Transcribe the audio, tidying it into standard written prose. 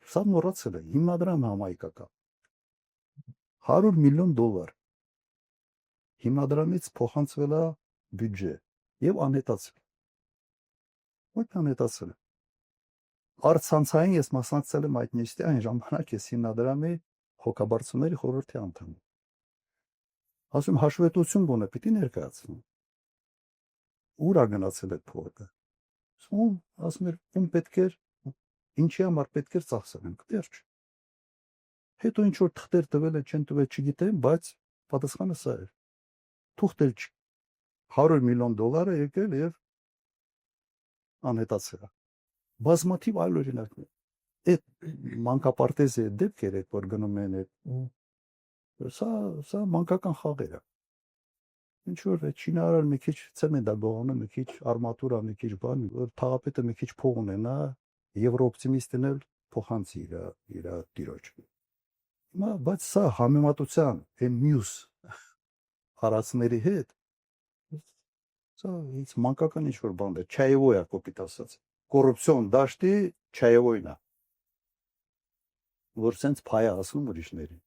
Սա մոռացել է, հիմնադրամ համայնքական, $100 միլիոն, հիմնադրամից փոխանցվել է բյուջե և անհետացել, ոչ անհետացել է, առցանցային ես մասնակցել եմ այդ նիստի, այն ժամանակ ես հիմնադրամի հոգաբարձուների խորհրդի անդամ եմ, ասում հաշվետվություն գոնե պիտի ներկայացնում, ուր է գնացել այդ փողը, ասում էր, ում պետք էր, ինչի համար պետք էր ծախսենք, դեռ չէ, հետո ինչ-որ թղթեր տվել է, չեն տվել, չգիտեմ, բայց պատասխանը սա էր, թուղթեր չի, $100 միլիոն եկել և անհետացել է, բազմաթիվ այլ օրինակներ, այդ մանկապարտեզի դեպքերը, որ գնում են, սա մանկական խաղեր է, ինչ-որ շինարար մի քիչ ցեմենտագողանը, մի քիչ արմատուրա, մի քիչ բան, որ թաղապետը մի քիչ փող ունենա, եվրոօպտիմիստն էլ փոխանցի իր տիրոջ։ Բայց սա համեմատության այն մյուս հարածների հետ, սա մանկական ինչ-որ բան է, չայևոյ է կոպիտ ասած, կոռուպցիոն դաշտի չայևոյն է, որ սենց փայ է ասում ուրիշներին։